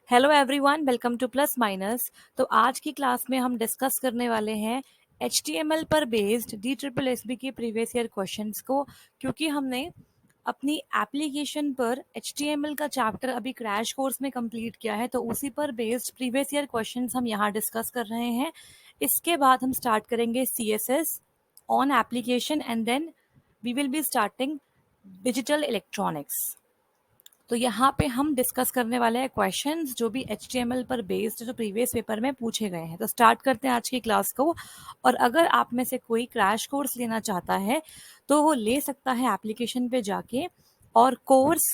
Hello everyone, welcome two plus minus. तो आज की क्लास में हम डिस्कस करने वाले हैं HTML पर बेस्ड DSSB के प्रीवियस ईयर क्वेश्चंस को, क्योंकि हमने अपनी एप्लीकेशन पर HTML का चैप्टर अभी क्रैश कोर्स में कंप्लीट किया है, तो उसी पर बेस्ड प्रीवियस ईयर क्वेश्चंस हम यहाँ डिस्कस कर रहे हैं। इसके बाद हम स्टार्ट करेंगे CSS on application and then we will be starting digital electronics. तो यहाँ पे हम डिस्कस करने वाले हैं क्वेश्चंस जो भी HTML पर बेस्ड जो प्रीवियस पेपर में पूछे गए हैं। तो स्टार्ट करते हैं आज की क्लास को। और अगर आप में से कोई क्रैश कोर्स लेना चाहता है तो वो ले सकता है एप्लीकेशन पे जाके, और कोर्स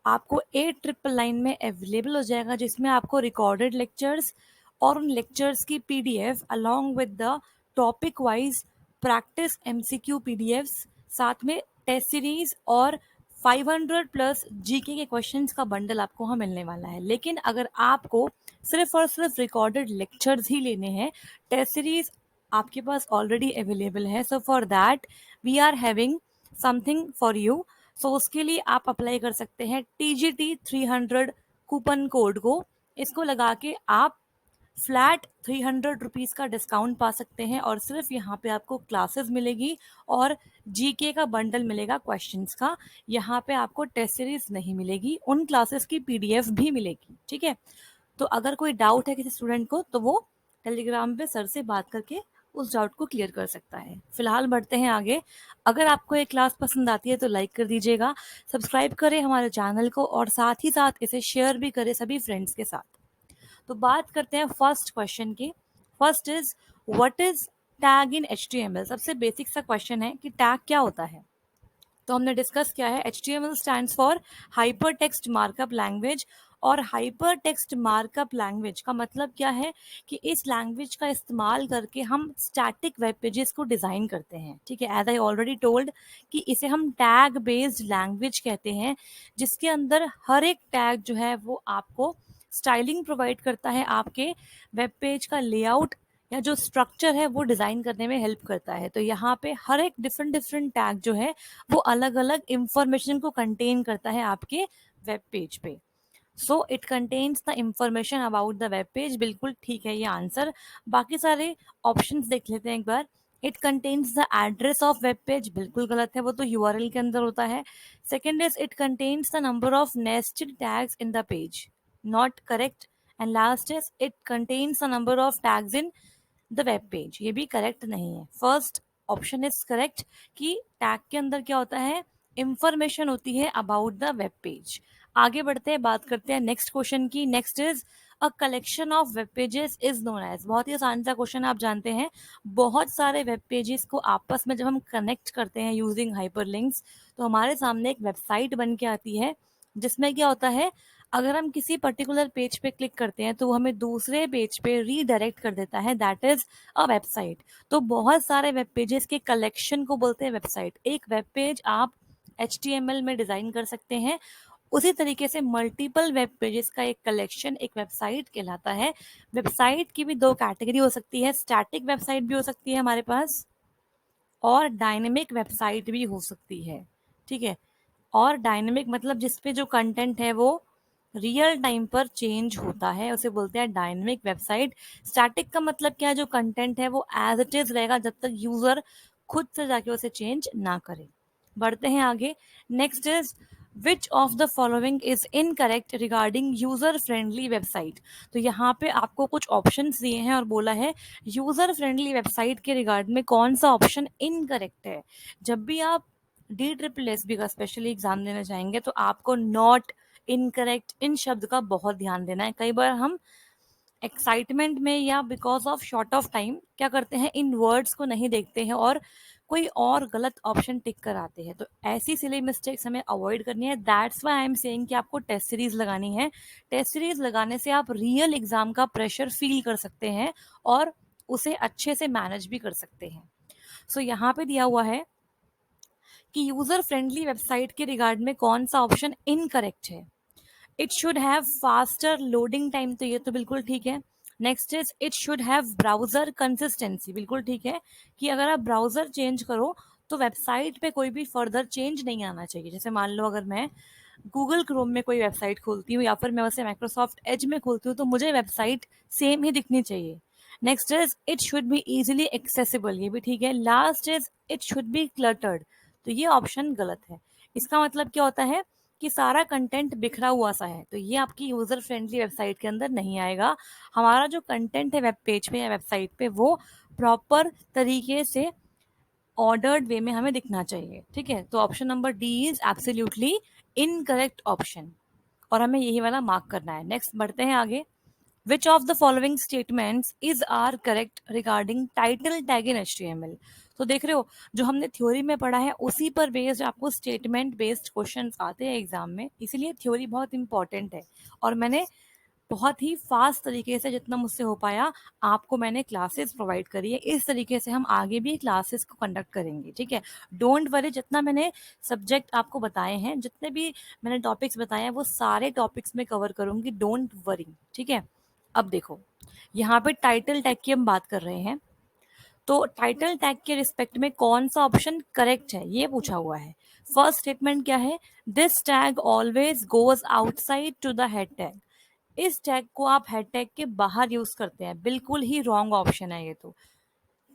आपको 899 में अवेलेबल हो जाएगा, जिसमें आपको रिकॉर्डेड लेक्चर्स और उन लेक्चर्स की PDF along with the topic wise practice MCQ PDFs, साथ में टेस्ट सीरीज और 500 प्लस जीके के क्वेश्चंस का बंडल आपको वहाँ मिलने वाला है। लेकिन अगर आपको सिर्फ और सिर्फ रिकॉर्डेड लेक्चर्स ही लेने हैं, टेस्ट सीरीज आपके पास ऑलरेडी अवेलेबल है। So for that we are having something for you. So उसके लिए आप अप्लाई कर सकते हैं TGT 300 कूपन कोड को। इसको लगा के आप फ्लैट 300 रुपीज़ का डिस्काउंट पा सकते हैं, और सिर्फ यहाँ पे आपको क्लासेस मिलेगी और जीके का बंडल मिलेगा क्वेश्चंस का। यहाँ पे आपको टेस्ट सीरीज नहीं मिलेगी, उन क्लासेस की PDF भी मिलेगी। ठीक है, तो अगर कोई डाउट है किसी स्टूडेंट को तो वो टेलीग्राम पे सर से बात करके उस डाउट को क्लियर कर सकता है। फिलहाल बढ़ते हैं आगे। अगर आपको ये क्लास पसंद आती है तो लाइक कर दीजिएगा, सब्सक्राइब करें हमारे चैनल को, और साथ ही साथ इसे शेयर भी करें सभी फ्रेंड्स के साथ। तो बात करते हैं फर्स्ट क्वेश्चन की। First is what is tag in HTML। सबसे बेसिक सा क्वेश्चन है कि टैग क्या होता है। तो हमने डिस्कस किया है HTML stands for hyper text markup language. और हाइपर टेक्स्ट मार्कअप लैंग्वेज का मतलब क्या है कि इस लैंग्वेज का इस्तेमाल करके हम स्टैटिक वेब पेजेस को डिज़ाइन करते हैं। ठीक है, एज आई ऑलरेडी टोल्ड कि इसे हम टैग बेस्ड लैंग्वेज कहते हैं, जिसके अंदर हर एक टैग जो है वो आपको स्टाइलिंग प्रोवाइड करता है, आपके वेब पेज का लेआउट या जो स्ट्रक्चर है वो डिज़ाइन करने में हेल्प करता है। तो यहाँ पे हर एक डिफरेंट डिफरेंट टैग जो है वो अलग अलग इंफॉर्मेशन को कंटेन करता है आपके वेब पेज पे। So it contains the information about the web page. बिल्कुल ठीक है ये आंसर। बाकी सारे ऑप्शंस देख लेते हैं एक बार। It contains the address of web page, बिल्कुल गलत है, वो तो URL के अंदर होता है। Second is it contains the number of nested tags in the page, not correct. And last is it contains the number of tags in the web page, ये भी करेक्ट नहीं है। फर्स्ट ऑप्शन इज करेक्ट कि tag के अंदर क्या होता है, इंफॉर्मेशन होती है अबाउट द वेब पेज। आगे बढ़ते हैं, बात करते हैं नेक्स्ट क्वेश्चन की। Next is a collection of web pages is known as. बहुत ही आसान सा क्वेश्चन, आप जानते हैं बहुत सारे वेब पेजेस को आपस में जब हम कनेक्ट करते हैं यूजिंग हाइपरलिंक्स, तो हमारे सामने एक वेबसाइट बन के आती है, जिसमें क्या होता है, अगर हम किसी पर्टिकुलर पेज पे क्लिक करते हैं तो वो हमें दूसरे पेज पे रीडायरेक्ट कर देता है, दैट इज अ वेबसाइट। तो बहुत सारे वेब पेजेस के कलेक्शन को बोलते हैं वेबसाइट। एक वेब पेज आप HTML में डिजाइन कर सकते हैं, उसी तरीके से मल्टीपल वेब पेजेस का एक कलेक्शन एक वेबसाइट कहलाता है। वेबसाइट की भी दो कैटेगरी हो सकती है, स्टैटिक वेबसाइट भी हो सकती है हमारे पास, और डायनेमिक वेबसाइट भी हो सकती है। ठीक है, और डायनेमिक मतलब जिसपे जो कंटेंट है वो रियल टाइम पर चेंज होता है, उसे बोलते हैं डायनेमिक वेबसाइट। स्टैटिक का मतलब क्या है, जो कंटेंट है वो एज इट इज रहेगा जब तक यूजर खुद से जाके उसे चेंज ना करे। बढ़ते हैं आगे। Next is which of the following is incorrect regarding user friendly website. तो यहाँ पे आपको कुछ ऑप्शंस दिए हैं और बोला है यूजर फ्रेंडली वेबसाइट के रिगार्ड में कौन सा ऑप्शन इनकरेक्ट है। जब भी आप DSSB का स्पेशली एग्जाम देना चाहेंगे तो आपको नॉट, इनकरेक्ट, इन शब्द का बहुत ध्यान देना है। कई बार हम एक्साइटमेंट में या because of short of time क्या करते हैं, इन वर्ड्स को नहीं देखते हैं और कोई और गलत ऑप्शन टिक कर आते हैं। तो ऐसी सिली मिस्टेक्स हमें अवॉइड करनी है। That's why I am saying कि आपको टेस्ट सीरीज लगानी है। टेस्ट सीरीज लगाने से आप रियल एग्जाम का प्रेशर फील कर सकते हैं और उसे अच्छे से मैनेज भी कर सकते हैं। सो यहाँ पे दिया हुआ है कि यूजर फ्रेंडली वेबसाइट के रिगार्ड में कौन सा ऑप्शन इनकरेक्ट है। It should have faster loading time, तो ये तो बिल्कुल ठीक है। Next is it should have browser consistency, बिल्कुल ठीक है कि अगर आप ब्राउजर चेंज करो तो वेबसाइट पे कोई भी फर्दर चेंज नहीं आना चाहिए। जैसे मान लो अगर मैं गूगल क्रोम में कोई वेबसाइट खोलती हूँ या फिर मैं उसे माइक्रोसॉफ्ट एज में खोलती हूँ तो मुझे वेबसाइट सेम ही दिखनी चाहिए। Next is it should be easily accessible, ये भी ठीक है। Last is it should B cluttered, तो ये ऑप्शन गलत है। इसका मतलब क्या होता है कि सारा कंटेंट बिखरा हुआ सा है, तो ये आपकी यूजर फ्रेंडली वेबसाइट के अंदर नहीं आएगा। हमारा जो कंटेंट है वेब पेज पे या वेबसाइट पे वो प्रॉपर तरीके से ऑर्डर्ड वे में हमें दिखना चाहिए, ठीक है। तो option number D is absolutely incorrect option, और हमें यही वाला मार्क करना है। नेक्स्ट बढ़ते हैं आगे। Which of the following statements is are correct regarding title tag in HTML। तो देख रहे हो, जो हमने थ्योरी में पढ़ा है उसी पर बेस्ड आपको स्टेटमेंट बेस्ड क्वेश्चंस आते हैं एग्जाम में, इसीलिए थ्योरी बहुत इंपॉर्टेंट है। और मैंने बहुत ही फास्ट तरीके से जितना मुझसे हो पाया आपको मैंने क्लासेस प्रोवाइड करी है। इस तरीके से हम आगे भी क्लासेस को कंडक्ट करेंगे, ठीक है। डोंट वरी, जितना मैंने सब्जेक्ट आपको बताए हैं, जितने भी मैंने टॉपिक्स बताए हैं वो सारे टॉपिक्स में कवर करूंगी, डोंट वरी, ठीक है। अब देखो, यहाँ पे टाइटल टैग की हम बात कर रहे हैं, तो टाइटल टैग के रिस्पेक्ट में कौन सा ऑप्शन करेक्ट है ये पूछा हुआ है। फर्स्ट स्टेटमेंट क्या है, this tag always goes outside to the head tag. इस टैग को आप हेड टैग के बाहर यूज करते हैं, बिल्कुल ही रॉन्ग ऑप्शन है ये तो।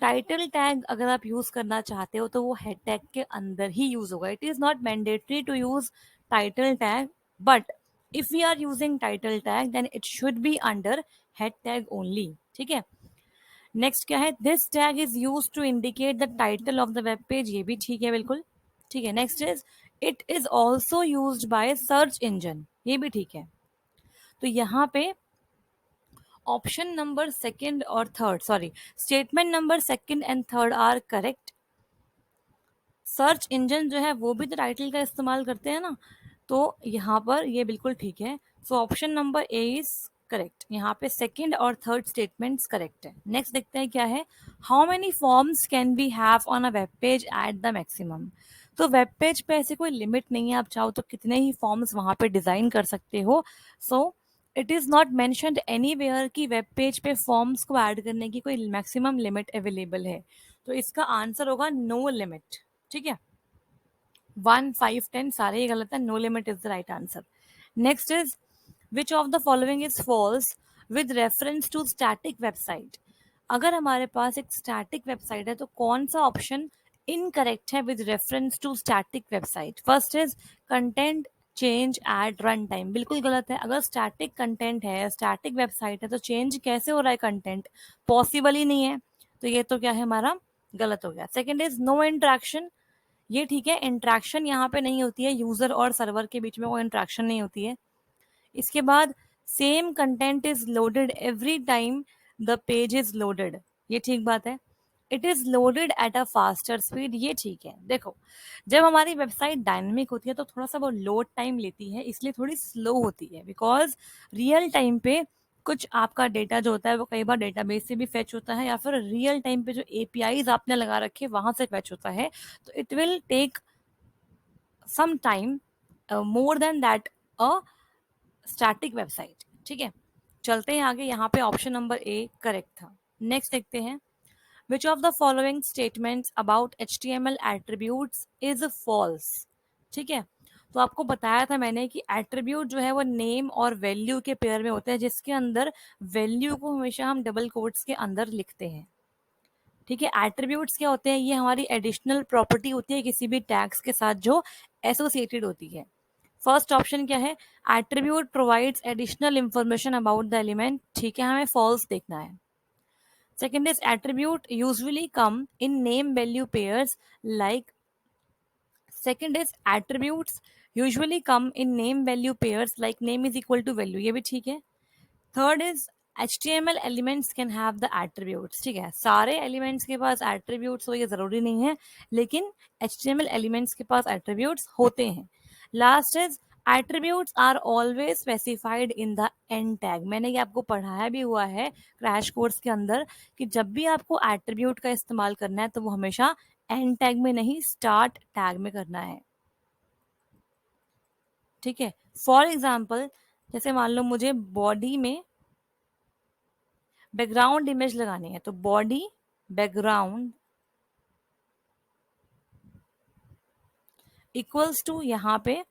टाइटल टैग अगर आप यूज करना चाहते हो तो वो हेड टैग के अंदर ही यूज होगा। It is not mandatory to use title tag, but if we are using title tag then it should be under head tag only, ठीक है। नेक्स्ट क्या है, this tag is use to indicate the title of the web page, ये भी ठीक है बिल्कुल, ठीक है। Next is it is also use by search engine, ये भी ठीक है। तो यहाँ पे ऑप्शन नंबर सेकंड और third, sorry, statement number second and third are correct. Search engine जो है वो भी तो टाइटल का इस्तेमाल करते हैं ना, तो यहाँ पर ये बिल्कुल ठीक है। So option number A is correct, यहाँ पे सेकंड और थर्ड स्टेटमेंट्स करेक्ट है। नेक्स्ट देखते हैं क्या है, how many forms can be have on a web page at the maximum. तो वेब पेज पे ऐसे कोई लिमिट नहीं है, आप चाहो तो कितने ही फॉर्म्स वहां पे डिजाइन कर सकते हो। So it is not mentioned anywhere कि वेब पेज पे फॉर्म्स को ऐड करने की कोई मैक्सिमम लिमिट अवेलेबल है। तो इसका आंसर होगा नो लिमिट, ठीक है। 1, 5, 10 सारे ही गलत है, no limit is the right answer. Next is which of the following is false with reference to static website. अगर हमारे पास एक स्टैटिक वेबसाइट है तो कौन सा ऑप्शन इनकरेक्ट है with reference to static website. First is content change at run time, बिल्कुल गलत है। अगर स्टैटिक कंटेंट है, स्टैटिक वेबसाइट है, तो चेंज कैसे हो रहा है कंटेंट, पॉसिबल ही नहीं है। तो ये तो क्या है हमारा, गलत हो गया। सेकेंड इज नो इंट्रैक्शन, ये ठीक है, इंट्रैक्शन यहाँ पे नहीं होती है, यूजर और सर्वर के बीच में वो इंट्रैक्शन नहीं होती है। इसके बाद same content is loaded every time the page is loaded, ये ठीक बात है। It is loaded at a faster speed, ये ठीक है। देखो, जब हमारी वेबसाइट डायनेमिक होती है तो थोड़ा सा वो लोड टाइम लेती है, इसलिए थोड़ी स्लो होती है, बिकॉज रियल टाइम पे कुछ आपका डेटा जो होता है वो कई बार डेटाबेस से भी फेच होता है, या फिर रियल टाइम पे जो एपीआईज आपने लगा रखे वहां से फेच होता है। तो it will take some time more than that a static website, ठीक है। चलते हैं आगे, यहाँ पे ऑप्शन नंबर ए करेक्ट था। नेक्स्ट देखते हैं, which of the following statements about HTML attributes is false, ठीक है। तो आपको बताया था मैंने कि एट्रीब्यूट जो है वो नेम और वैल्यू के पेयर में होते हैं, जिसके अंदर वैल्यू को हमेशा हम डबल कोट्स के अंदर लिखते हैं, ठीक है। एट्रीब्यूट्स क्या होते हैं, ये हमारी एडिशनल प्रॉपर्टी होती है किसी भी टैग्स के साथ जो एसोसिएटेड होती है। फर्स्ट ऑप्शन क्या है, attribute provides additional information about the element, ठीक है, हमें फॉल्स देखना है। Second is attribute usually come in name value pairs like, second is attributes usually come in name value pairs like name is equal to value, ये भी ठीक है। Third is HTML elements can have the attributes, ठीक है, सारे elements के पास attributes हो ये जरूरी नहीं है, लेकिन HTML एलिमेंट्स के पास एट्रीब्यूट्स होते हैं। Last is attributes are always specified in the end tag, मैंने ये आपको पढ़ाया भी हुआ है क्रैश कोर्स के अंदर कि जब भी आपको एट्रीब्यूट का इस्तेमाल करना है तो वो हमेशा एंड टैग में नहीं, स्टार्ट टैग में करना है, ठीक है। फॉर एग्जाम्पल, जैसे मान लो मुझे बॉडी में बैकग्राउंड इमेज लगानी है, तो बॉडी बैकग्राउंड इक्वल्स टू यहाँ पे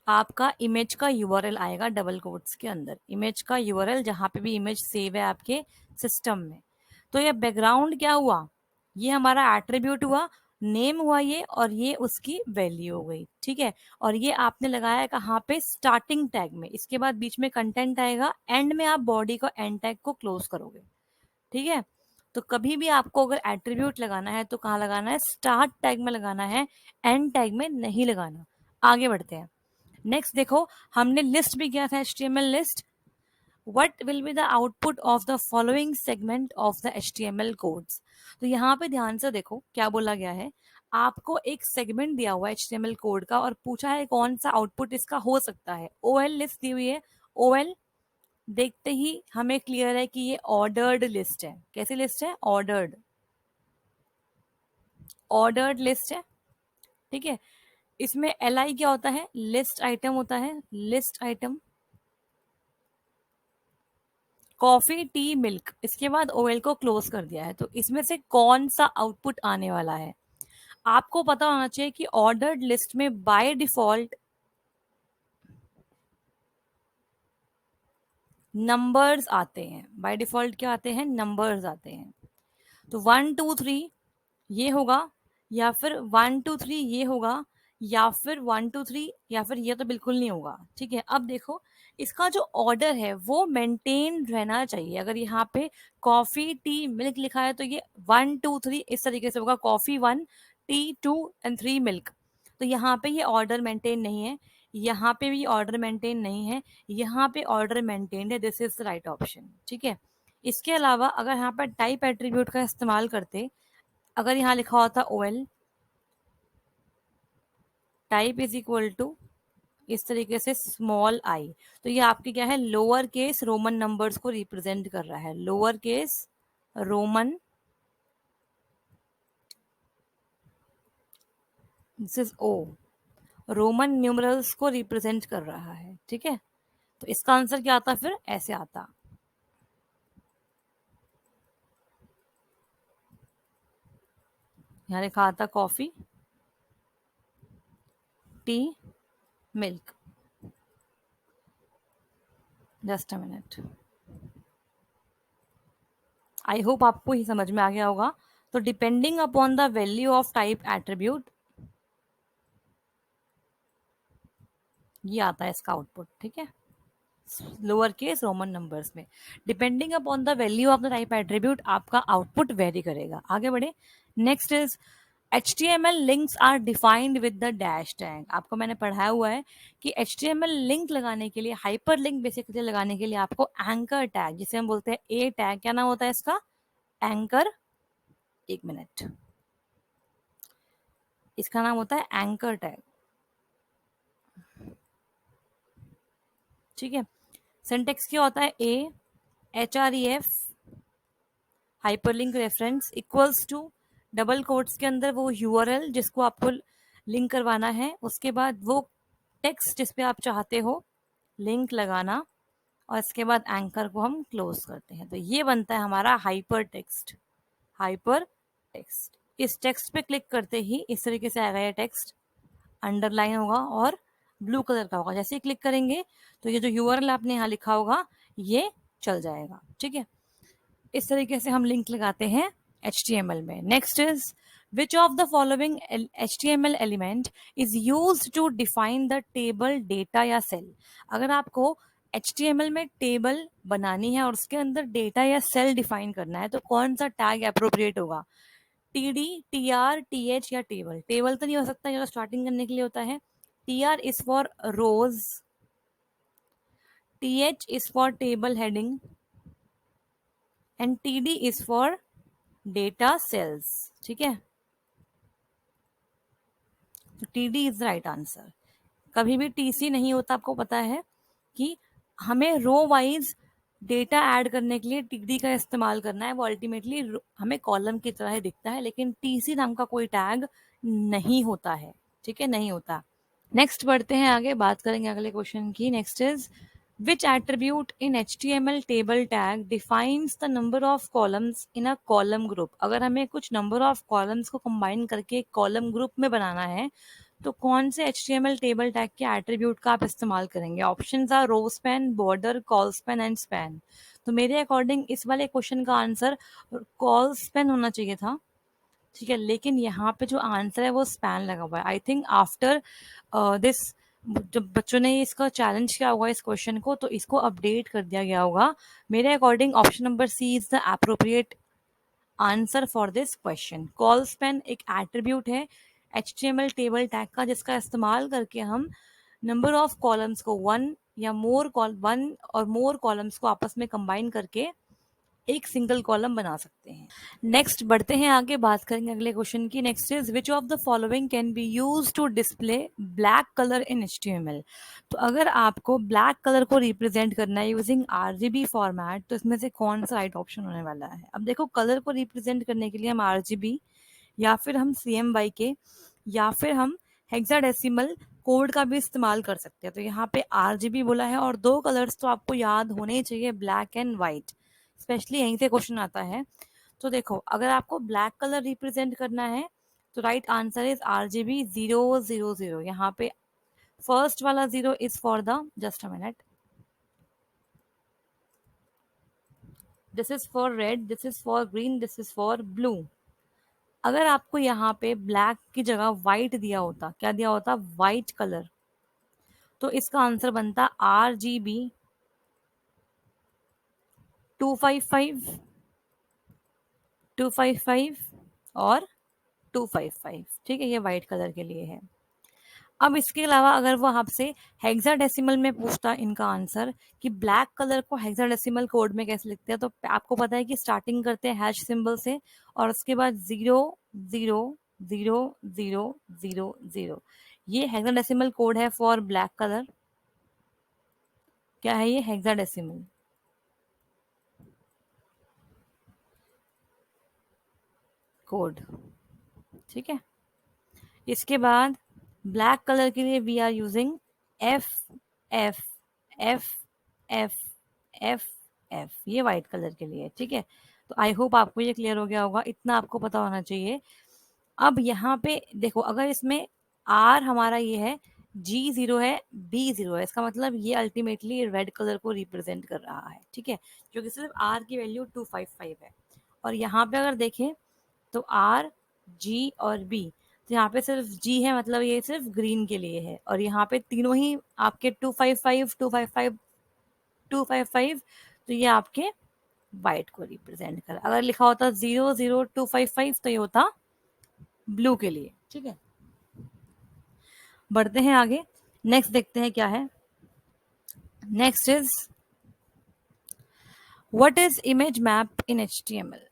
आपका इमेज का यूआरएल आएगा डबल कोट्स के अंदर, इमेज का यूआरएल जहां पे भी इमेज सेव है आपके सिस्टम में। तो ये बैकग्राउंड क्या हुआ, ये हमारा एट्रीब्यूट हुआ, नेम हुआ ये, और ये उसकी वैल्यू हो गई, ठीक है। और ये आपने लगाया कहाँ पे, स्टार्टिंग टैग में। इसके बाद बीच में कंटेंट आएगा, एंड में आप बॉडी को एंड टैग को क्लोज करोगे, ठीक है। तो कभी भी आपको अगर एट्रीब्यूट लगाना है तो कहाँ लगाना है, स्टार्ट टैग में लगाना है, एंड टैग में नहीं लगाना। आगे बढ़ते हैं। नेक्स्ट देखो, हमने लिस्ट भी किया था, HTML list. What will be the output of the following segment of the HTML codes. तो यहाँ पे ध्यान से देखो क्या बोला गया है। आपको एक सेगमेंट दिया हुआ है एचटीएमएल कोड का और पूछा है कौन सा आउटपुट इसका हो सकता है। ओएल लिस्ट दी हुई है। ओएल देखते ही हमें क्लियर है कि ये ऑर्डर्ड लिस्ट है। कैसी लिस्ट है, ऑर्डर्ड, ऑर्डर्ड लिस्ट है, ठीक है। इसमें एल आई क्या होता है, लिस्ट आइटम होता है, list item. Coffee tea milk, इसके बाद ओएल को क्लोज कर दिया है। तो इसमें से कौन सा आउटपुट आने वाला है, आपको पता होना चाहिए कि ऑर्डर्ड लिस्ट में बाय डिफॉल्ट नंबर्स आते हैं। बाय डिफॉल्ट क्या आते हैं, नंबर्स आते हैं। तो 1 2 3 ये होगा, या फिर 1 2 3 ये होगा, या फिर 1 2 3, या फिर ये तो बिल्कुल नहीं होगा, ठीक है। अब देखो, इसका जो ऑर्डर है वो मेंटेन रहना चाहिए। अगर यहाँ पे कॉफी टी मिल्क लिखा है तो ये 1 2 3 इस तरीके से होगा, कॉफी 1, टी 2 एंड 3 मिल्क। तो यहाँ पे ये ऑर्डर मेंटेन नहीं है, यहाँ पे भी ऑर्डर मेंटेन नहीं है, यहाँ पे ऑर्डर मेंटेन है। This is the right option, ठीक है। इसके अलावा अगर यहाँ पर टाइप एट्रीब्यूट का इस्तेमाल करते, अगर यहाँ लिखा होता OL type is equal to इस तरीके से स्मॉल आई, तो ये आपके क्या है, लोअर केस रोमन नंबर्स को रिप्रेजेंट कर रहा है। Lower case Roman, this is O, Roman numerals को रिप्रेजेंट कर रहा है, ठीक है। तो इसका आंसर क्या आता, फिर ऐसे आता। यहाँ लिखा आता coffee tea milk. Just a minute, I hope आपको ही समझ में आ गया होगा। तो depending upon the value of type attribute ये आता है इसका आउटपुट, ठीक है। लोअर केस रोमन नंबर्स में, depending upon the value of the type attribute आपका आउटपुट वेरी करेगा। आगे बढ़े। Next is HTML links are defined with the dash tag. आपको मैंने पढ़ाया हुआ है कि HTML लिंक लगाने के लिए, हाइपर लिंक बेसिकली लगाने के लिए आपको एंकर टैग, जिसे हम बोलते हैं ए टैग, क्या नाम होता है इसका, एंकर, एक मिनट, इसका नाम होता है एंकर टैग, ठीक है। सिंटेक्स क्या होता है, A href hyperlink reference equals to double quotes के अंदर वो यूआरएल जिसको आपको लिंक करवाना है, उसके बाद वो टेक्स्ट जिस पे आप चाहते हो लिंक लगाना, और इसके बाद एंकर को हम क्लोज करते हैं। तो ये बनता है हमारा हाइपर टेक्स्ट। हाइपर टेक्स्ट, इस टेक्स्ट पे क्लिक करते ही इस तरीके से आएगा ये टेक्स्ट, अंडरलाइन होगा और ब्लू कलर का होगा। जैसे ही क्लिक करेंगे तो ये जो यूआरएल आपने यहाँ लिखा होगा ये चल जाएगा, ठीक है। इस तरीके से हम लिंक लगाते हैं HTML में। Next is which of the following HTML element is used to define the table, data या सेल। अगर आपको HTML में टेबल बनानी है और उसके अंदर डेटा या सेल डिफाइन करना है तो कौन सा टैग अप्रोप्रिएट होगा, TD, TR, TH या टेबल। टेबल तो नहीं हो सकता, ये तो स्टार्टिंग करने के लिए होता है। TR is for rows, TH is for table heading and TD is for data cells, ठीक है। तो TD is the right answer. कभी भी TC नहीं होता, आपको पता है कि हमें रो वाइज डेटा ऐड करने के लिए TD का इस्तेमाल करना है। वो अल्टीमेटली हमें कॉलम की तरह ही दिखता है, लेकिन TC नाम का कोई टैग नहीं होता है, ठीक है, नहीं होता। नेक्स्ट बढ़ते हैं आगे, बात करेंगे अगले क्वेश्चन की। Next is which attribute in HTML table tag defines the number of columns in a column group। अगर हमें कुछ नंबर ऑफ कॉलम्स को कंबाइन करके एक कॉलम ग्रुप में बनाना है तो कौन से HTML टेबल टैग के एट्रीब्यूट का आप इस्तेमाल करेंगे? Options are row span, border, col span and span. तो मेरे अकॉर्डिंग इस वाले क्वेश्चन का आंसर कॉल स्पैन होना चाहिए था, ठीक है, लेकिन यहाँ पे जो आंसर है वो स्पैन लगा हुआ है। आई थिंक आफ्टर दिस, जब बच्चों ने इसका चैलेंज किया होगा इस क्वेश्चन को, तो इसको अपडेट कर दिया गया होगा। मेरे according option number C is the appropriate answer for this question. Col span एक एट्रीब्यूट है HTML टेबल टैग का, जिसका इस्तेमाल करके हम नंबर ऑफ कॉलम्स को वन या वन और मोर कॉलम्स को आपस में कंबाइन करके एक सिंगल कॉलम बना सकते हैं। नेक्स्ट बढ़ते हैं आगे, बात करेंगे अगले क्वेश्चन की। Next is which of the following can be use to display black colour in HTML। तो अगर आपको ब्लैक कलर को रिप्रेजेंट करना है यूजिंग RGB फॉर्मेट, तो इसमें से कौन सा राइट ऑप्शन होने वाला है? अब देखो, कलर को रिप्रेजेंट करने के लिए हम RGB या फिर हम CMYK या फिर हम हेक्साडेसिमल कोड का भी इस्तेमाल कर सकते हैं। तो यहाँ पे RGB बोला है और दो कलर्स तो आपको याद होने ही चाहिए, ब्लैक एंड व्हाइट, स्पेशली यहीं से क्वेश्चन आता है। तो देखो, अगर आपको ब्लैक कलर रिप्रेजेंट करना है तो राइट आंसर इज RGB 000। यहाँ पे फर्स्ट वाला 0 is for the, just a minute, this is for red, this is for green, this is for blue. अगर आपको यहाँ पे ब्लैक की जगह व्हाइट दिया होता, क्या दिया होता? व्हाइट कलर, तो इसका आंसर बनता RGB 255, 255 और 255, ठीक है, ये व्हाइट कलर के लिए है। अब इसके अलावा अगर वो आपसे हेक्साडेसिमल में पूछता इनका आंसर कि ब्लैक कलर को हेक्साडेसिमल कोड में कैसे लिखते हैं, तो आपको पता है कि स्टार्टिंग करते हैं हैश सिंबल से और उसके बाद 0 0 0 0 0 0। ये हेक्साडेसिमल कोड है फॉर ब्लैक कलर। क्या है ये? हेक्साडेसिमल कोड, ठीक है। इसके बाद ब्लैक कलर के लिए we are using F F F F F F, ये व्हाइट कलर के लिए, ठीक है। तो आई होप आपको ये क्लियर हो गया होगा, इतना आपको पता होना चाहिए। अब यहाँ पे देखो, अगर इसमें R हमारा ये है, G0 है, B0 है, इसका मतलब ये अल्टीमेटली रेड कलर को रिप्रेजेंट कर रहा है, ठीक है, क्योंकि सिर्फ R की वैल्यू 255 है। और यहाँ पे अगर देखें तो R, G और B, तो यहाँ पे सिर्फ G है, मतलब ये सिर्फ ग्रीन के लिए है, और यहाँ पे तीनों ही आपके 255 255 255, तो ये आपके वाइट को रिप्रेजेंट कर। अगर लिखा होता 00255 तो ये होता ब्लू के लिए, ठीक है। बढ़ते हैं आगे, नेक्स्ट देखते हैं क्या है। Next is what is image map in HTML।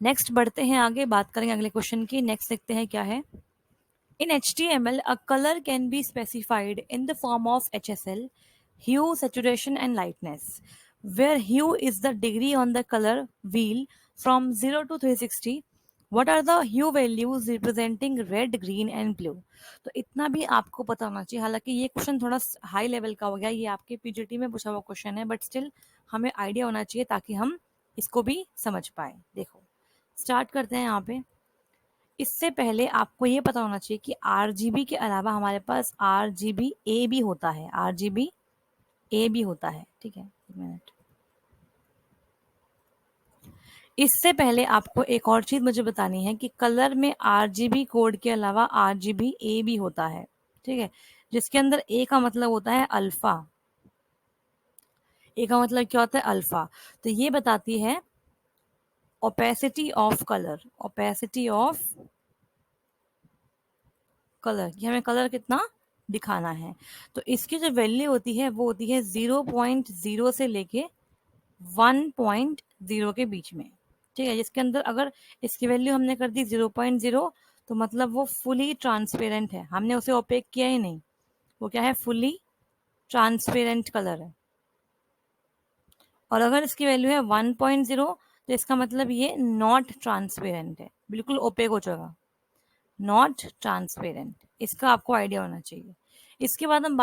Next बढ़ते हैं आगे, बात करेंगे अगले क्वेश्चन की। नेक्स्ट देखते हैं क्या है। In HTML, a color can be specified in the form of HSL, hue, saturation, and lightness, where hue is the degree on the color wheel from 0 to 360. What are the hue values representing red, green, and blue? तो इतना भी आपको पता होना चाहिए। हालांकि ये question थोड़ा हाई लेवल का हो गया, ये आपके PGT में पूछा हुआ क्वेश्चन है, बट स्टिल हमें आइडिया होना चाहिए ताकि हम इसको भी समझ पाए। देखो, स्टार्ट करते हैं यहाँ पे। इससे पहले आपको ये पता होना चाहिए कि RGB के अलावा हमारे पास RGB A भी होता है, RGB A भी होता है, ठीक है, एक मिनट। इससे पहले आपको एक और चीज मुझे बतानी है कि कलर में RGB कोड के अलावा RGB A भी होता है, ठीक है, जिसके अंदर A का मतलब होता है अल्फा। A का मतलब क्या होता है? अल्फा। तो ये बताती है opacity of colour, opacity of colour, कि हमें कलर कितना दिखाना है। तो इसकी जो वैल्यू होती है वो होती है 0.0 से लेके 1.0 के बीच में, ठीक है, जिसके अंदर अगर इसकी वैल्यू हमने कर दी 0.0, तो मतलब वो फुली ट्रांसपेरेंट है, हमने उसे ओपेक किया ही नहीं, वो क्या है? फुली ट्रांसपेरेंट कलर है। और अगर इसकी वैल्यू है 1.0, तो इसका मतलब ये नॉट ट्रांसपेरेंट है, बिल्कुल ओपेक हो जाएगा, नॉट ट्रांसपेरेंट। इसका आपको आइडिया होना चाहिए। इसके बाद हम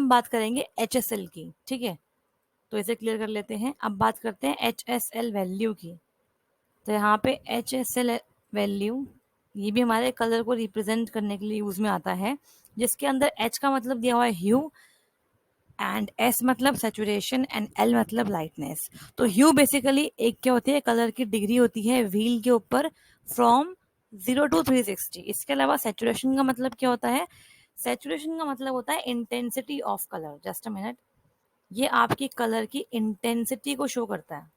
बात करेंगे HSL की, ठीक है। तो इसे क्लियर कर लेते हैं। अब बात करते हैं HSL वैल्यू की। तो यहाँ पे HSL वैल्यू, ये भी हमारे कलर को रिप्रेजेंट करने के लिए यूज में आता है, जिसके अंदर H का मतलब दिया हुआ है ह्यू, एंड S मतलब सैचुरेशन, एंड L मतलब लाइटनेस। तो ह्यू बेसिकली एक क्या होती है, कलर की डिग्री होती है व्हील के ऊपर फ्रॉम 0 to 360। इसके अलावा सैचुरेशन का मतलब क्या होता है, सैचुरेशन का मतलब होता है intensity of colour. Just a minute, ये आपकी कलर की इंटेंसिटी को शो करता है।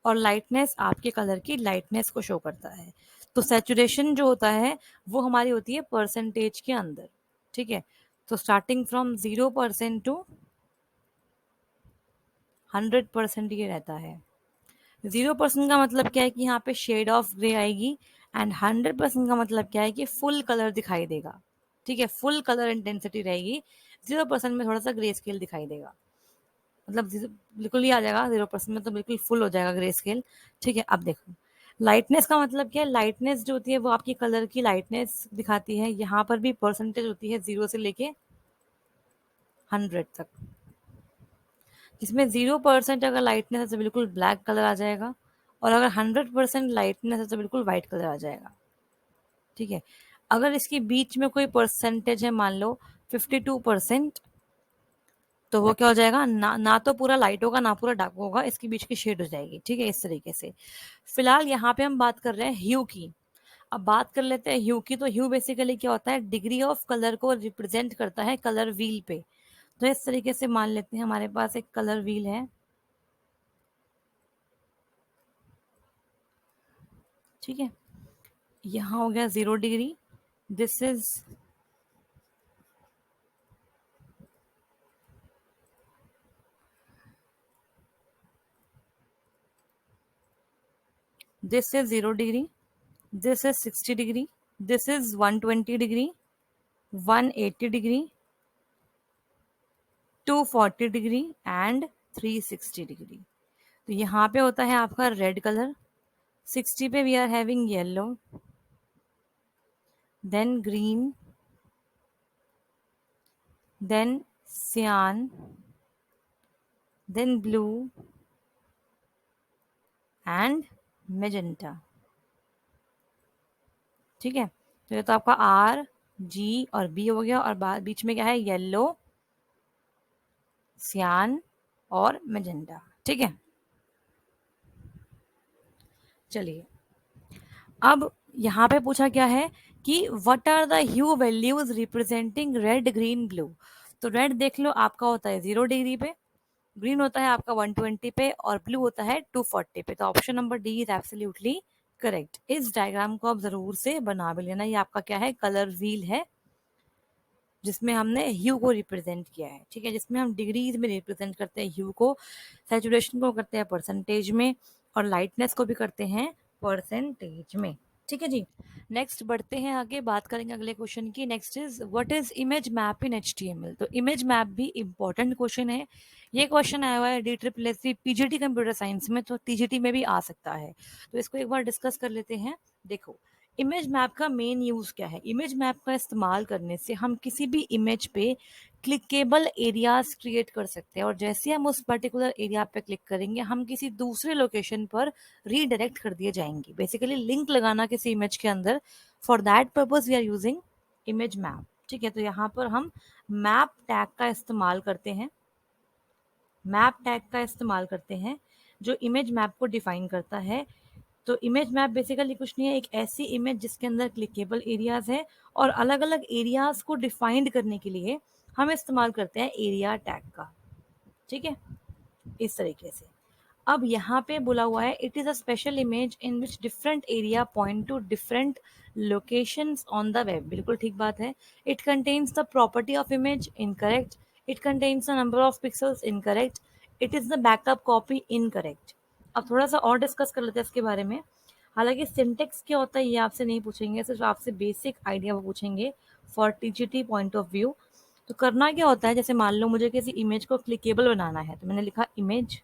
और लाइटनेस आपके कलर की लाइटनेस को शो करता है। तो सैचुरेशन जो होता है वो हमारी होती है परसेंटेज के अंदर, ठीक है। तो स्टार्टिंग फ्रॉम 0% टू 100% ये रहता है। 0% का मतलब क्या है कि यहाँ पे शेड ऑफ ग्रे आएगी, एंड 100% का मतलब क्या है कि फुल कलर दिखाई देगा, ठीक है। फुल कलर इंटेंसिटी रहेगी। 0% में थोड़ा सा ग्रे स्केल दिखाई देगा, मतलब बिल्कुल ही आ जाएगा। 0% में तो बिल्कुल फुल हो जाएगा ग्रे स्केल, ठीक है। अब देखो लाइटनेस का मतलब क्या है, लाइटनेस जो होती है वो आपकी कलर की लाइटनेस दिखाती है। यहाँ पर भी परसेंटेज होती है 0 से लेके 100 तक, जिसमें 0% अगर लाइटनेस है तो बिल्कुल ब्लैक कलर आ जाएगा, और अगर 100% लाइटनेस है तो बिल्कुल व्हाइट कलर आ जाएगा, ठीक है। अगर इसके बीच में कोई परसेंटेज है, मान लो 52%, तो वो क्या हो जाएगा, ना तो पूरा लाइट होगा ना पूरा डार्क होगा, इसके बीच की शेड हो जाएगी, ठीक है, इस तरीके से। फिलहाल यहाँ पे हम बात कर रहे हैं ह्यू की। अब बात कर लेते हैं ह्यू की। तो ह्यू बेसिकली क्या होता है, डिग्री ऑफ कलर को रिप्रेजेंट करता है कलर व्हील पे। तो इस तरीके से मान लेते हैं हमारे पास एक कलर व्हील है, ठीक है। यहाँ हो गया 0 degree, this is this is 0 degree, this is 60 degree, this is 120 degree, 180 degree, 240 degree, and 360 degree. तो यहाँ पे होता है आपका रेड कलर, 60 पे we are having yellow, then green, then cyan, then blue, and magenta, ठीक है। तो ये तो आपका R, G और B हो गया, और बीच में क्या है, येलो, सियान और मेजेंटा, ठीक है। चलिए, अब यहाँ पे पूछा क्या है कि what are the hue values representing red, green, blue. तो रेड देख लो आपका होता है 0 डिग्री पे, ग्रीन होता है आपका 120 पे, और ब्लू होता है 240 पे। तो option number D is absolutely correct. इस डायग्राम को आप जरूर से बना भी लेना। ये आपका क्या है, कलर व्हील है, जिसमें हमने ह्यू को रिप्रेजेंट किया है, ठीक है। जिसमें हम डिग्रीज में रिप्रेजेंट करते हैं ह्यू को, सैचुरेशन को करते हैं परसेंटेज में, और लाइटनेस को भी करते हैं परसेंटेज में, ठीक है जी। नेक्स्ट बढ़ते हैं आगे, बात करेंगे अगले क्वेश्चन की। Next is what is image map in HTML। तो इमेज मैप भी इंपॉर्टेंट क्वेश्चन है। ये क्वेश्चन आया हुआ है DSSS PGT कंप्यूटर साइंस में, तो TGT में भी आ सकता है। तो इसको एक बार डिस्कस कर लेते हैं। देखो, इमेज मैप का मेन यूज क्या है। इमेज मैप का इस्तेमाल करने से हम किसी भी इमेज पे क्लिकेबल एरियाज क्रिएट कर सकते हैं, और जैसे हम उस पर्टिकुलर एरिया पे क्लिक करेंगे हम किसी दूसरे लोकेशन पर रीडायरेक्ट कर दिए जाएंगे। बेसिकली लिंक लगाना किसी इमेज के अंदर, for that purpose we are using image map, ठीक है। तो यहाँ पर हम मैप टैग का इस्तेमाल करते हैं, मैप टैग का इस्तेमाल करते हैं जो इमेज मैप को डिफाइन करता है। तो इमेज मैप बेसिकली कुछ नहीं है, एक ऐसी इमेज जिसके अंदर क्लिकेबल एरियाज है, और अलग अलग एरियाज को डिफाइंड करने के लिए हम इस्तेमाल करते हैं एरिया टैग का, ठीक है, इस तरीके से। अब यहाँ पे बोला हुआ है it is a special image in which different area point two different locations on the web. बिल्कुल ठीक बात है। It contains the property of image, incorrect. It contains the number of pixels, incorrect. It is the backup copy, incorrect. अब थोड़ा सा और discuss कर लेते हैं इसके बारे में। हालांकि सिंटेक्स क्या होता है ये आपसे नहीं पूछेंगे, सिर्फ आपसे बेसिक आइडिया वो पूछेंगे। For TGT point of view. तो करना क्या होता है, जैसे मान लो मुझे किसी इमेज को क्लिकेबल बनाना है, तो मैंने लिखा image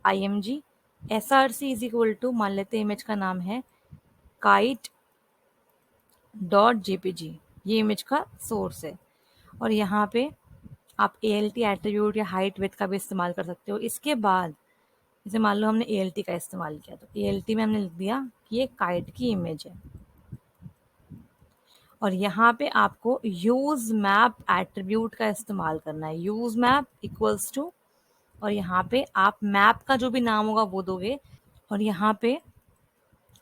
img src is equal to, मान लेते हैं इमेज का नाम है काइट डॉट जेपीजी, ये इमेज का सोर्स है। और यहाँ पे आप ALT एट्रीब्यूट या हाइट विड्थ का भी इस्तेमाल कर सकते हो। इसके बाद जैसे मान लो हमने ALT का इस्तेमाल किया, तो ALT में हमने लिख दिया कि ये काइट की इमेज है। और यहाँ पे आपको यूज मैप एट्रीब्यूट का इस्तेमाल करना है, यूज मैप इक्वल्स टू, और यहाँ पे आप मैप का जो भी नाम होगा वो दोगे, और यहाँ पे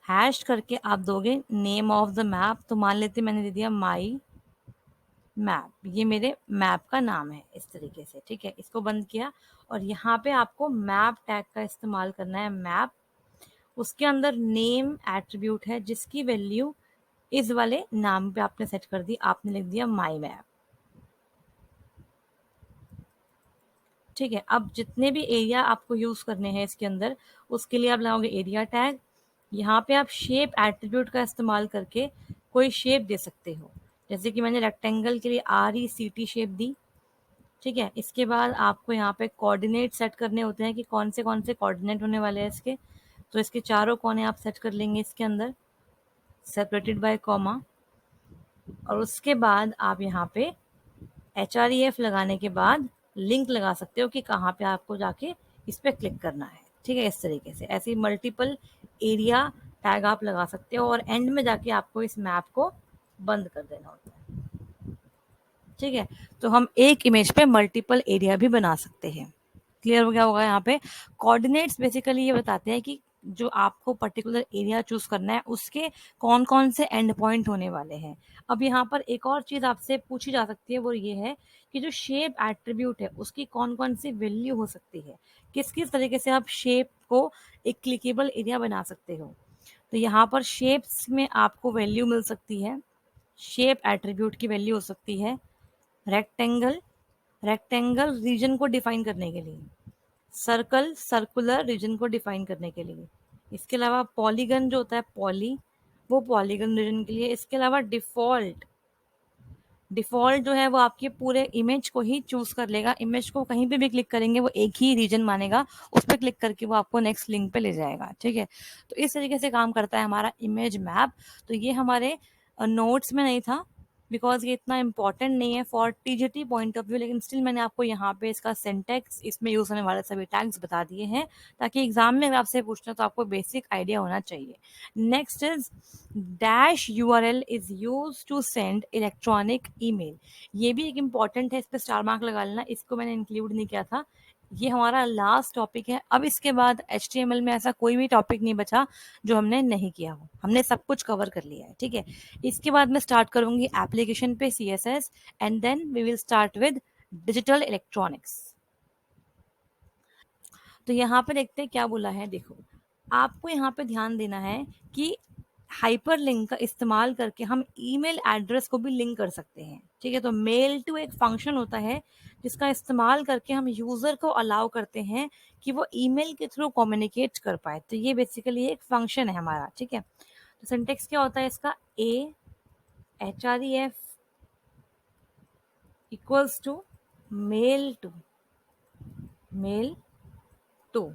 हैश करके आप दोगे नेम ऑफ द मैप। तो मान लेते मैंने दे दिया माई मैप, ये मेरे मैप का नाम है इस तरीके से, ठीक है। इसको बंद किया, और यहाँ पे आपको मैप टैग का इस्तेमाल करना है, मैप, उसके अंदर नेम एट्रीब्यूट है जिसकी वैल्यू इस वाले नाम पे आपने सेट कर दी, आपने लिख दिया माई मैप, ठीक है। अब जितने भी एरिया आपको यूज करने हैं इसके अंदर, उसके लिए आप लगाओगे एरिया टैग। यहाँ पे आप शेप एट्रीब्यूट का इस्तेमाल करके कोई शेप दे सकते हो, जैसे कि मैंने रेक्टेंगल के लिए RECT शेप दी, ठीक है। इसके बाद आपको यहाँ पे कोऑर्डिनेट सेट करने होते हैं कि कौन से कोऑर्डिनेट होने वाले हैं इसके, तो इसके चारों कोने आप सेट कर लेंगे इसके अंदर सेपरेटेड बाय कॉमा। और उसके बाद आप यहाँ पे HREF लगाने के बाद लिंक लगा सकते हो कि कहाँ पे आपको जाके इस पर क्लिक करना है, ठीक है। इस तरीके से ऐसे मल्टीपल एरिया टैग आप लगा सकते हो, और एंड में जाके आपको इस मैप को बंद कर देना होता है, ठीक है। तो हम एक इमेज पे मल्टीपल एरिया भी बना सकते हैं। क्लियर हो गया होगा। यहाँ पे कोऑर्डिनेट्स बेसिकली ये बताते हैं कि जो आपको पर्टिकुलर एरिया चूज करना है उसके कौन कौन से एंड पॉइंट होने वाले हैं। अब यहाँ पर एक और चीज आपसे पूछी जा सकती है, वो ये है कि जो शेप एट्रीब्यूट है उसकी कौन कौन सी वैल्यू हो सकती है, किस किस तरीके से आप शेप को एक क्लिकेबल एरिया बना सकते हो। तो यहाँ पर शेप्स में आपको वैल्यू मिल सकती है, शेप एट्रीब्यूट की वैल्यू हो सकती है रेक्टेंगल, रेक्टेंगल रीजन को डिफाइन करने के लिए, सर्कल सर्कुलर रीजन को डिफाइन करने के लिए, इसके अलावा पॉलीगन जो होता है पॉली, वो पॉलीगन रीजन के लिए। इसके अलावा डिफॉल्ट, डिफॉल्ट जो है वो आपके पूरे इमेज को ही चूज कर लेगा, इमेज को कहीं पे भी क्लिक करेंगे वो एक ही रीजन मानेगा, उस पर क्लिक करके वो आपको नेक्स्ट लिंक पे ले जाएगा, ठीक है। तो इस तरीके से काम करता है हमारा इमेज मैप। तो ये हमारे नोट्स में नहीं था बिकॉज ये इतना इंपॉर्टेंट नहीं है for TGT point of view, लेकिन स्टिल मैंने आपको यहाँ पे इसका सिंटैक्स, इसमें यूज होने वाले सभी टैग्स बता दिए हैं, ताकि एग्जाम में अगर आपसे पूछना तो आपको बेसिक आइडिया होना चाहिए। Next is dash URL is use to send electronic email, ये भी एक इम्पॉर्टेंट है, इस पर स्टार मार्क लगा लेना, इसको मैंने इंक्लूड नहीं किया था। ये हमारा लास्ट टॉपिक है, अब इसके बाद HTML में ऐसा कोई भी टॉपिक नहीं बचा जो हमने नहीं किया हो, हमने सब कुछ कवर कर लिया है, ठीक है। इसके बाद मैं स्टार्ट करूंगी एप्लीकेशन पे CSS, and then we will start with digital electronics. तो यहाँ पे देखते हैं क्या बोला है। देखो, आपको यहाँ पे ध्यान देना है कि हाइपर लिंक का इस्तेमाल करके हम ईमेल एड्रेस को भी लिंक कर सकते हैं, ठीक है। तो मेल टू एक फंक्शन होता है जिसका इस्तेमाल करके हम यूजर को अलाउ करते हैं कि वो ईमेल के थ्रू कम्युनिकेट कर पाए। तो ये बेसिकली एक फंक्शन है हमारा, ठीक है। तो सिंटेक्स क्या होता है इसका, href equals to mail to,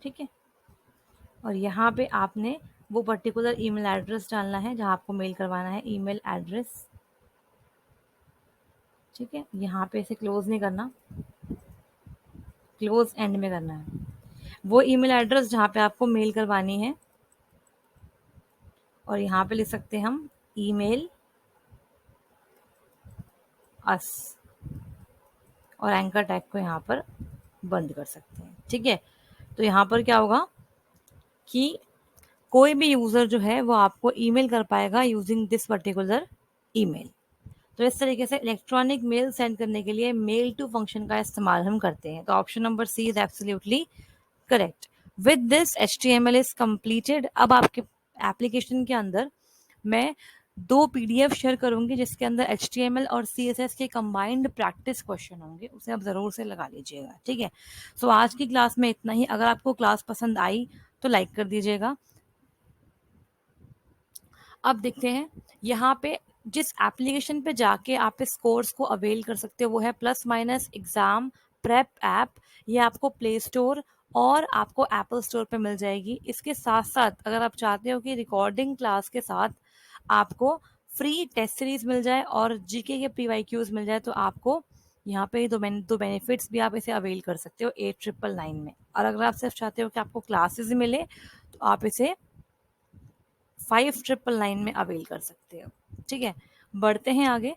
ठीक है। और यहाँ पे आपने वो पर्टिकुलर ईमेल एड्रेस डालना है जहाँ आपको मेल करवाना है, ईमेल एड्रेस, ठीक है। यहाँ पे इसे क्लोज नहीं करना, क्लोज एंड में करना है। वो ईमेल एड्रेस जहाँ पे आपको मेल करवानी है, और यहाँ पे लिख सकते हैं हम ईमेल अस, और एंकर टैग को यहाँ पर बंद कर सकते हैं, ठीक है। तो यहाँ पर क्या होगा कि कोई भी यूजर जो है वो आपको ईमेल कर पाएगा यूजिंग दिस पर्टिकुलर ईमेल। तो इस तरीके से इलेक्ट्रॉनिक मेल सेंड करने के लिए मेल टू फंक्शन का इस्तेमाल हम करते हैं। तो option number C is absolutely correct. With this HTML is completed. अब आपके एप्लीकेशन के अंदर मैं 2 PDF शेयर करूंगी जिसके अंदर HTML और CSS के कंबाइंड प्रैक्टिस क्वेश्चन होंगे, उसे आप ज़रूर से लगा लीजिएगा, ठीक है। सो आज की क्लास में इतना ही। अगर आपको क्लास पसंद आई तो लाइक कर दीजिएगा। अब देखते हैं यहाँ पे जिस एप्लीकेशन पे जाके आप इस कोर्स को अवेल कर सकते हो वो है plus minus exam prep app. ये आपको प्ले स्टोर और आपको एप्पल स्टोर पे मिल जाएगी। इसके साथ साथ अगर आप चाहते हो कि रिकॉर्डिंग क्लास के साथ आपको फ्री टेस्ट सीरीज मिल जाए और जीके के पीवाईक्यूज मिल जाए, तो आपको यहाँ पे दो बेनिफिट्स भी आप इसे अवेल कर सकते हो 8999 में। और अगर आप सिर्फ चाहते हो कि आपको क्लासेस मिले तो आप इसे 5999 में अवेल कर सकते हो। ठीक है, बढ़ते हैं आगे।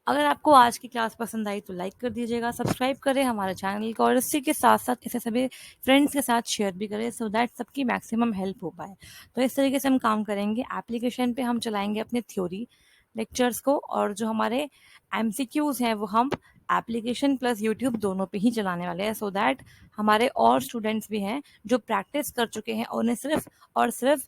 अगर आपको आज की क्लास पसंद आई तो लाइक कर दीजिएगा, सब्सक्राइब करें हमारे चैनल को और इसी के साथ साथ इसे सभी फ्रेंड्स के साथ शेयर भी करें सो दैट सबकी मैक्सिमम हेल्प हो पाए। तो इस तरीके से हम काम करेंगे। एप्लीकेशन पे हम चलाएंगे अपने थ्योरी लेक्चर्स को और जो हमारे एमसीक्यूज हैं वो हम एप्लीकेशन प्लस यूट्यूब दोनों पे ही चलाने वाले हैं सो दैट हमारे और स्टूडेंट्स भी हैं जो प्रैक्टिस कर चुके हैं और उन्हें सिर्फ और सिर्फ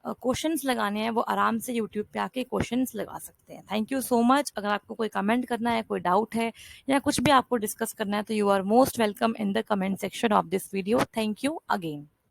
क्वेश्चंस लगाने हैं वो आराम से यूट्यूब पे आके क्वेश्चंस लगा सकते हैं। Thank you so much. अगर आपको कोई कमेंट करना है, कोई डाउट है या कुछ भी आपको डिस्कस करना है तो you are most welcome in the comment section of this video. Thank you again.